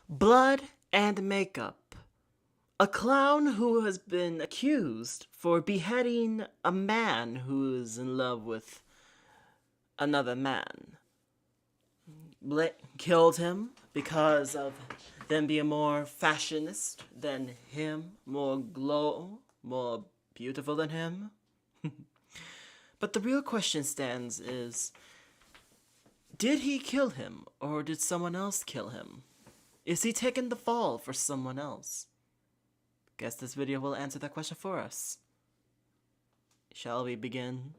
Blood and makeup. A clown who has been accused for beheading a man who is in love with another man. Killed him because of them being more fashionist than him, more beautiful than him. But the real question stands is, did he kill him or did someone else kill him? Is he taking the fall for someone else? Guess this video will answer that question for us. Shall we begin?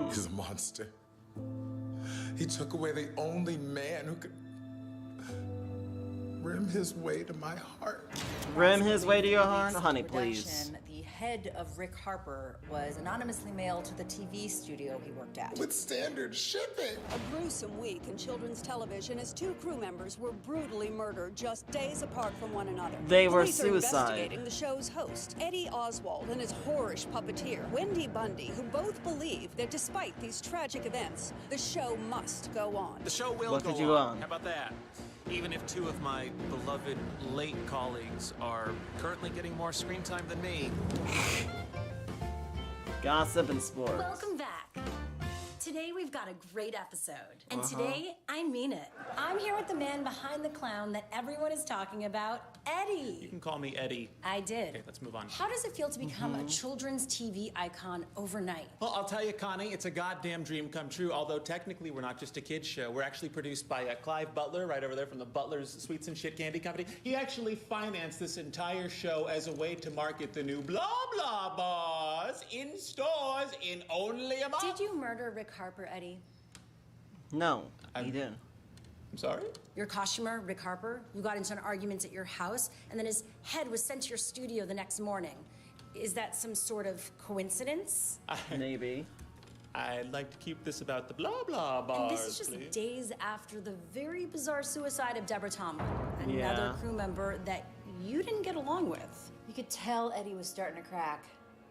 He's a monster. He took away the only man who could rim his way to my heart. Rim his way to your heart? Honey, please. The head of Rick Harper was anonymously mailed to the TV studio he worked at. With standard shipping. A gruesome week in children's television as two crew members were brutally murdered just days apart from one another. They were Police are suicide. investigating the show's host, Eddie Oswald, and his whorish puppeteer, Wendy Bundy, who both believe that despite these tragic events, the show must go on. The show will What go could you on. How about that? Even if two of my beloved late colleagues are currently getting more screen time than me. Gossip and sports. Welcome back. Today we've got a great episode. And today, I mean it. I'm here with the man behind the clown that everyone is talking about, Eddie. You can call me Eddie. I did. Okay, let's move on. How does it feel to become a children's TV icon overnight? Well, I'll tell you, Connie, it's a goddamn dream come true, although technically we're not just a kid's show. We're actually produced by Clive Butler, right over there from the Butler's Sweets and Shit Candy Company. He actually financed this entire show as a way to market the new BlahBlah bars in stores in only a month. Did you murder Rick Harper, Eddie? No, he didn't. I'm sorry? Your costumer, Rick Harper, you got into an argument at your house, and then his head was sent to your studio the next morning. Is that some sort of coincidence? Maybe. I'd like to keep this about the BlahBlah bars, And this is just please. days after the very bizarre suicide of Deborah Tomlin, another Yeah. crew member that you didn't get along with. You could tell Eddie was starting to crack.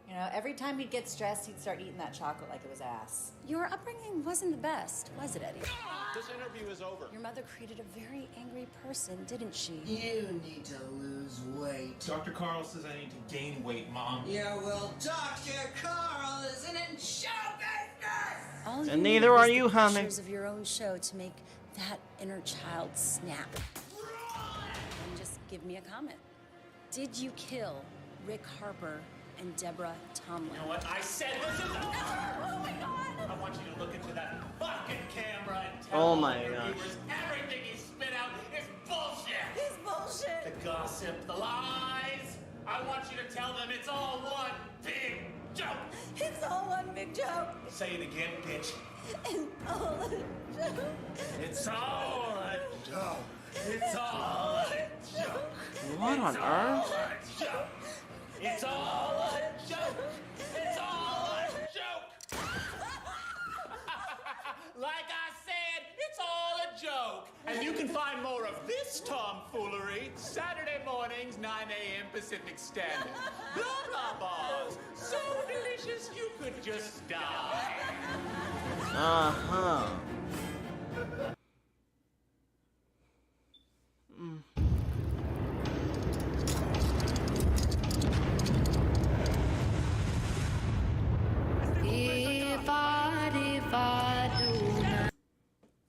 You know, every time he'd get stressed, he'd start eating that chocolate like it was ass. Your upbringing wasn't the best, was it, Eddie? This interview is over. Your mother created a very angry person, didn't she? You need to lose weight. Dr. Carl says I need to gain weight, Mom. Yeah, well, Dr. Carl isn't in show business! All you And need neither was are the you, honey. pictures of your own show to make that inner child snap. And just give me a comment. Did you kill Rick Harper and Deborah Tomlin? You know what? I said this is over! Oh my God! I want you to look into that fucking camera and tell Oh all my your gosh. viewers everything you spit out is bullshit! It's bullshit. The gossip, the lies. I want you to tell them it's all one big joke. It's all one big joke. Say it again, bitch. It's all a joke. It's all a joke. It's all a joke. What on earth? A joke. It's all a joke. It's all a joke. Like I said, it's all a joke. And you can find more of this tomfoolery Saturday mornings, 9 a.m. Pacific Standard. BlahBlah bars, so delicious you could just die. Uh-huh.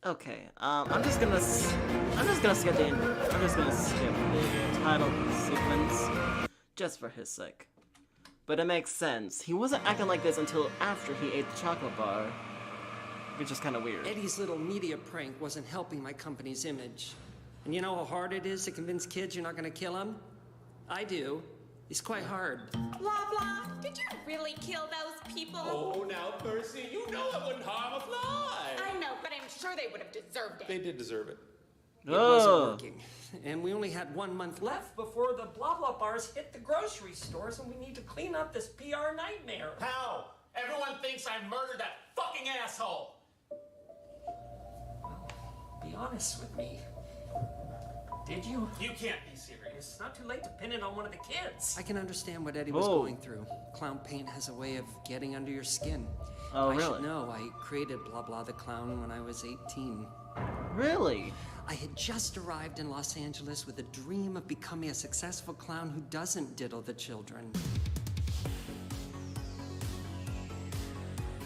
Okay, I'm just gonna skip the title sequence just for his sake. But it makes sense. He wasn't acting like this until after he ate the chocolate bar, which is kind of weird. Eddie's little media prank wasn't helping my company's image. And you know how hard it is to convince kids you're not gonna kill them? I do. It's quite hard. BlahBlah, did you really kill those people? Oh, now, Percy, you know I wouldn't harm a fly. I know, but I'm sure they would have deserved it. They did deserve it. It wasn't Oh, working. And we only had 1 month left before the BlahBlah bars hit the grocery stores, and we need to clean up this PR nightmare. How? Everyone thinks I murdered that fucking asshole. Be honest with me. Did you? You can't be serious. It's not too late to pin it on one of the kids. I can understand what Eddie was Whoa. going through. Clown paint has a way of getting under your skin. Oh, I really? should know. I created BlahBlah the clown when I was 18. Really? I had just arrived in Los Angeles with a dream of becoming a successful clown who doesn't diddle the children.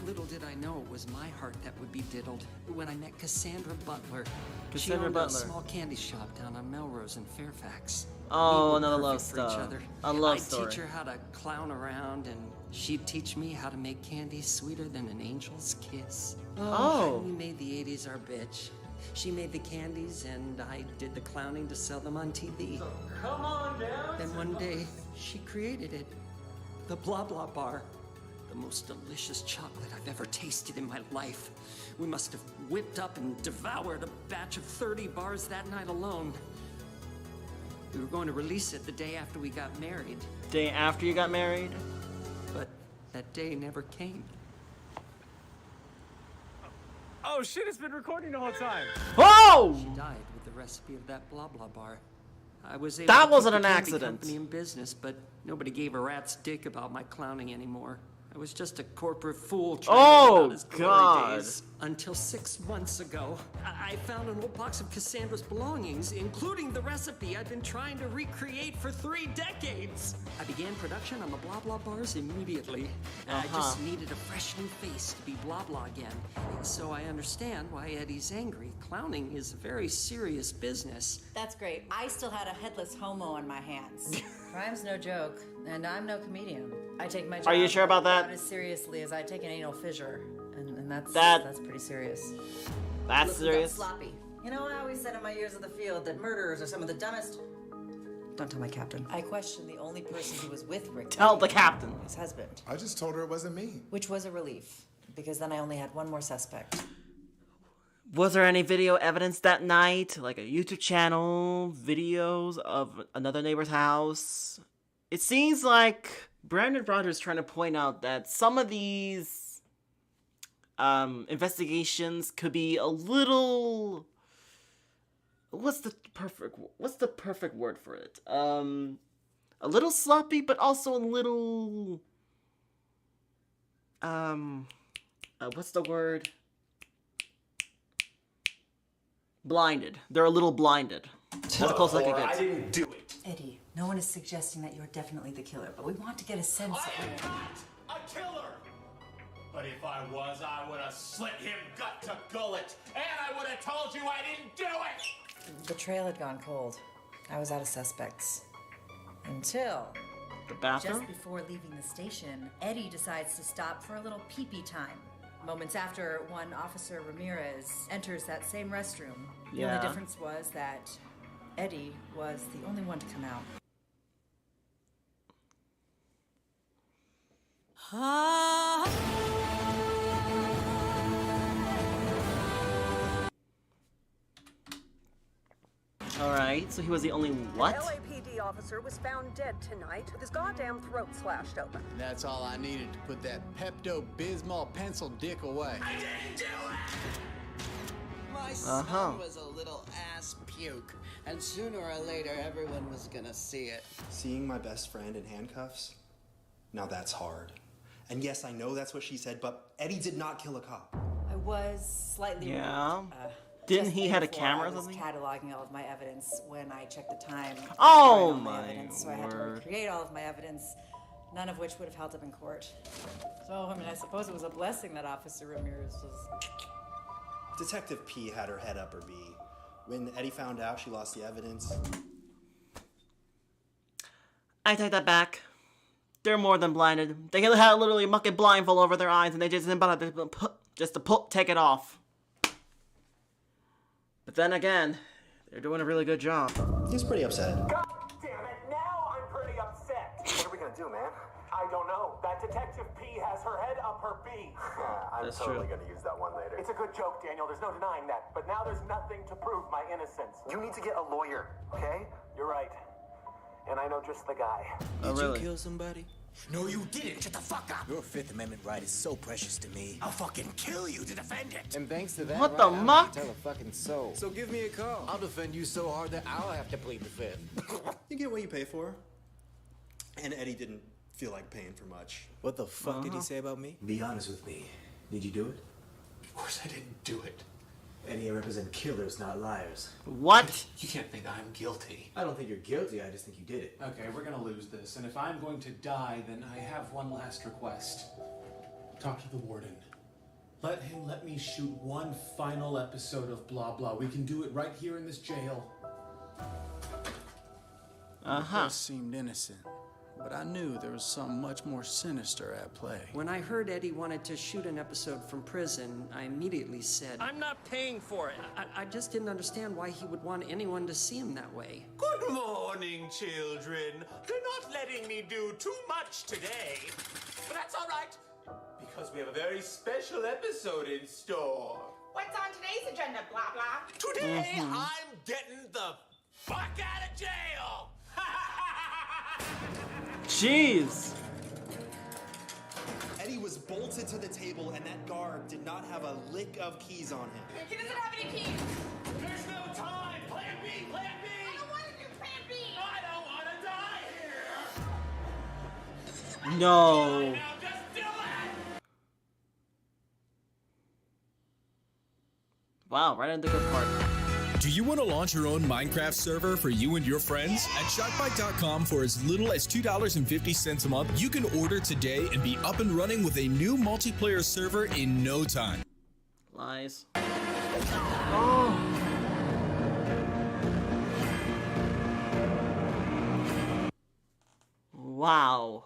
Little did I know it was my heart that would be diddled when I met Cassandra Butler. She Cassandra owned Butler. a small candy shop down on Melrose in Fairfax. Oh, We were another love perfect for each story. other. A love I'd story. teach her how to clown around, and she'd teach me how to make candy sweeter than an angel's kiss. Oh. We made the 80s our bitch. She made the candies, and I did the clowning to sell them on TV. So come on down. Then one day, she created it. The BlahBlah bar. The most delicious chocolate I've ever tasted in my life. We must have whipped up and devoured a batch of 30 bars that night alone. We were going to release it the day after we got married, Day after you got married? but that day never came. Oh shit, it's been recording the whole time. Whoa! She died with the recipe of that BlahBlah bar. I was able That to keep wasn't the an candy accident. company in business, but nobody gave a rat's dick about my clowning anymore. I was just a corporate fool trying to live Oh, out his glory God. days. Until 6 months ago, I found an old box of Cassandra's belongings, including the recipe I'd been trying to recreate for 3 decades. I began production on the BlahBlah bars immediately. I just needed a fresh new face to be BlahBlah again. So I understand why Eddie's angry. Clowning is a very serious business. That's great. I still had a headless homo on my hands. Crime's no joke, and I'm no comedian. I take my job Are you sure about that? as seriously as I take an anal fissure, and that's pretty serious. That's Look, serious? sloppy. You know, I always said in my years of the field that murderers are some of the dumbest. Don't tell my captain. I question the only person who was with Rick. Tell the captain. His husband, I just told her it wasn't me. which was a relief, because then I only had one more suspect. Was there any video evidence that night? Like a YouTube channel, videos of another neighbor's house? It seems like Brandon Rogers trying to point out that some of these investigations could be a little... What's the perfect word for it? A little sloppy, but also a little... what's the word? Blinded. They're a little blinded. That's the closest I can get. I didn't do it. Eddie, no one is suggesting that you're definitely the killer, but we want to get a sense of I am not a killer. But if I was, I would have slit him gut to gullet, and I would have told you I didn't do it. The trail had gone cold. I was out of suspects. Until The bathroom? just before leaving the station, Eddie decides to stop for a little pee-pee time. Moments after, one Officer Ramirez enters that same restroom. The Yeah. only difference was that Eddie was the only one to come out. Alright, so he was the only what? LAPD officer was found dead tonight with his goddamn throat slashed open. That's all I needed to put that Pepto-Bismol pencil dick away. I didn't do it! My son was a little ass puke, and sooner or later everyone was gonna see it. Seeing my best friend in handcuffs? Now that's hard. And yes, I know that's what she said, but Eddie did not kill a cop. I was slightly Yeah. relieved, Didn't just he had a before camera or I was something? cataloging all of my evidence when I checked the time. Oh, destroyed all my evidence, so I had to word. recreate all of my evidence, none of which would have held up in court. So, I mean, I suppose it was a blessing that Officer Ramirez was... Detective P had her head up her bee. When Eddie found out she lost the evidence, I take that back. They're more than blinded. They had literally a fucking blindfold over their eyes and they just didn't bother to take it off. But then again, they're doing a really good job. he's pretty upset. God damn it! Now I'm pretty upset. What are we gonna do, man? I don't know. That Detective P has her head up her bee. I'm That's totally true. gonna use that one later. It's a good joke, Daniel. There's no denying that. But now there's nothing to prove my innocence. You need to get a lawyer, okay? You're right. And I know just the guy. Oh, really? Kill somebody? No, you didn't. Shut the fuck up. Your Fifth Amendment right is so precious to me. I'll fucking kill you to defend it. And thanks to that, What right, the I don't muck? have to tell a fucking soul. So give me a call. I'll defend you so hard that I'll have to plead the Fifth. You get what you pay for. And Eddie didn't feel like paying for much. What the fuck did he say about me? Be honest with me. Did you do it? Of course I didn't do it. Eddie, I represent killers, not liars. What? You can't think I'm guilty. I don't think you're guilty, I just think you did it. Okay, we're gonna lose this, and if I'm going to die, then I have one last request. Talk to the warden. Let me shoot one final episode of BlahBlah. We can do it right here in this jail. It seemed innocent, but I knew there was something much more sinister at play. When I heard Eddie wanted to shoot an episode from prison, I immediately said, I'm not paying for it. I just didn't understand why he would want anyone to see him that way. Good morning, children. You're not letting me do too much today. But that's all right, because we have a very special episode in store. What's on today's agenda, BlahBlah? Today, I'm getting the fuck out of jail. Jeez. Eddie was bolted to the table, and that guard did not have a lick of keys on him. He doesn't have any keys. There's no time. Plan B, plan B. I don't want to do plan B. I don't want to die here. No. Now just do it. Wow, right in the good part. Do you want to launch your own Minecraft server for you and your friends? At SharkBite.com, for as little as $2.50 a month, you can order today and be up and running with a new multiplayer server in no time. Lies. Oh. Wow.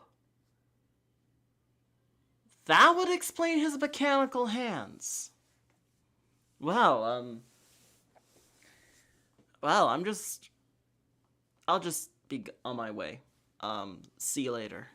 That would explain his mechanical hands. Wow, Well, I'll just be on my way. See you later.